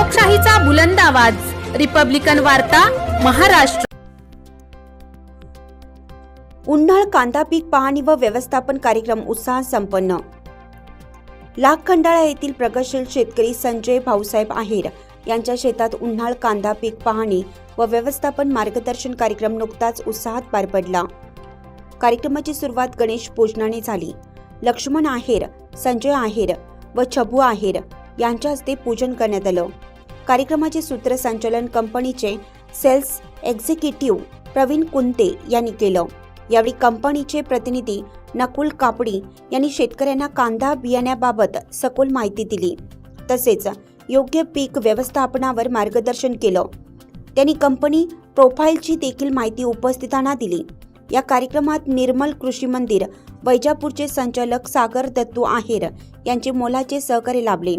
लोकशाहीचा बुलंद आवाज, रिपब्लिकन वार्ता, महाराष्ट्र। उन्हाळ कांदा पीक पाहणी व व्यवस्थापन कार्यक्रम उत्साहात संपन्न। लाखखंडाळा येथील प्रगतशील शेतकरी संजय भाऊसाहेब आहेर यांच्या शेतात उन्हाळ कांदा पीक पाहणी व व्यवस्थापन मार्गदर्शन कार्यक्रम नुकताच उत्साहात पार पडला। कार्यक्रमाची सुरुवात गणेश पूजनाने झाली। लक्ष्मण आहेर, संजय आहेर व छबू आहेर यांच्या हस्ते पूजन करण्यात आलं। कार्यक्रमाचे सूत्रसंचालन कंपनीचे सेल्स एक्झिक्युटिव्ह प्रवीण कुंते यांनी केलं। यावेळी कंपनीचे प्रतिनिधी नकुल कापडी यांनी शेतकऱ्यांना कांदा बियाण्याबाबत सखोल माहिती दिली, तसेच योग्य पीक व्यवस्थापनावर मार्गदर्शन केलं। त्यांनी कंपनी प्रोफाइलची देखील माहिती उपस्थितांना दिली। या कार्यक्रमात निर्मल कृषी मंदिर वैजापूरचे संचालक सागर दत्तू आहेर यांचे मोलाचे सहकार्य लाभले।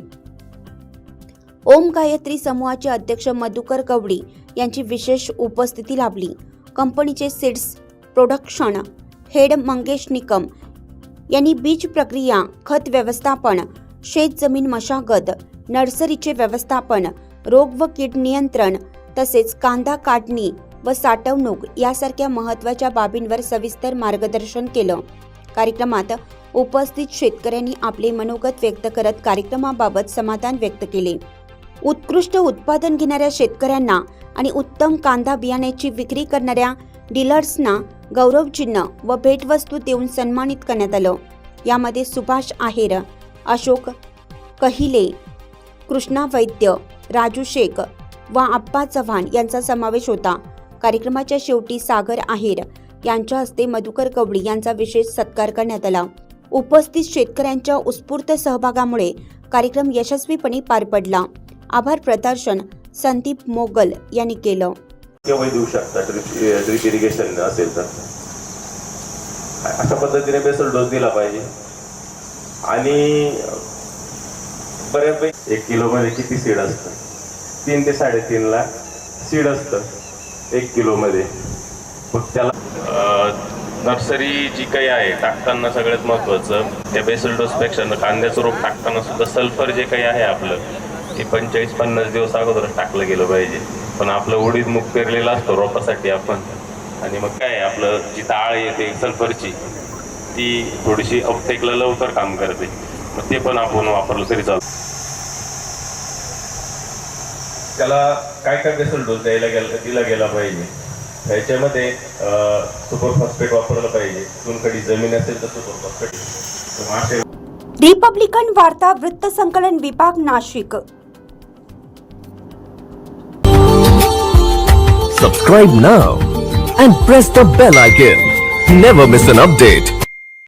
ओम गायत्री समूहाचे अध्यक्ष मधुकर गवडी यांची विशेष उपस्थिती लाभली। कंपनीचे seeds production head Mangesh Nikam यांनी बीज प्रक्रिया, खत व्यवस्थापन, शेत जमीन मशागत, नर्सरीचे व्यवस्थापन, रोग व कीड नियंत्रण तसेच कांदा काढणी व साठवणूक यासारख्या महत्त्वाच्या बाबींवर सविस्तर मार्गदर्शन केलं। कार्यक्रमात उपस्थित शेतकऱ्यांनी आपले मनोगत व्यक्त करत कार्यक्रमाबाबत समाधान व्यक्त केले। उत्कृष्ट उत्पादन घेणाऱ्या शेतकऱ्यांना आणि उत्तम कांदा बियाण्याची विक्री करणाऱ्या डीलर्सना गौरवचिन्ह व भेटवस्तू देऊन सन्मानित करण्यात आलं। यामध्ये सुभाष आहेर, अशोक कहिले, कृष्णा वैद्य, राजू शेख व आप्पा चव्हाण यांचा समावेश होता। कार्यक्रमाच्या शेवटी सागर आहेर यांच्या हस्ते मधुकर गवडी यांचा विशेष सत्कार करण्यात आला। उपस्थित शेतकऱ्यांच्या उत्स्फूर्त सहभागामुळे कार्यक्रम यशस्वीपणे पार पडला। आभार प्रदर्शन संदीप मोगल यांनी केलं। केव्हाही देऊ शकता ड्रिप इरिगेशन असेल तर अशा पद्धतीने बेसल डोस दिला पाहिजे। आणि बऱ्यापैकी 1 किलोमध्ये किती सीड असतं? 3 ते 3.5 लाख सीड असतं 1 किलोमध्ये। मग त्याला नर्सरी जी काही आहे टाकताना सगळ्यात महत्त्वाचं त्या बेसल डोसपेक्षा कांद्याचं रोप टाकताना सुद्धा सल्फर जे काही आहे आपलं ते 45-50 दिवस अगोदरच टाकलं गेलं पाहिजे। पण आपलं उडीद मूग पेरलेला असतो रोपासाठी आपण, आणि मग काय आपलं जी डाळ येते सल्फरची ती थोडीशी अपटेकला लवकर काम करते, मग ते पण आपण वापरलं तरी चालतं। त्याला काय काय बेसल डोस दिला गेला पाहिजे? याच्यामध्ये सुपर फॉस्फेट वापरलं पाहिजे। चुनखडी जमीन असेल तर सुपर फॉस्फेट। रिपब्लिकन वार्ता वृत्त संकलन विभाग Nashik. Subscribe now and press the bell icon. Never miss an update.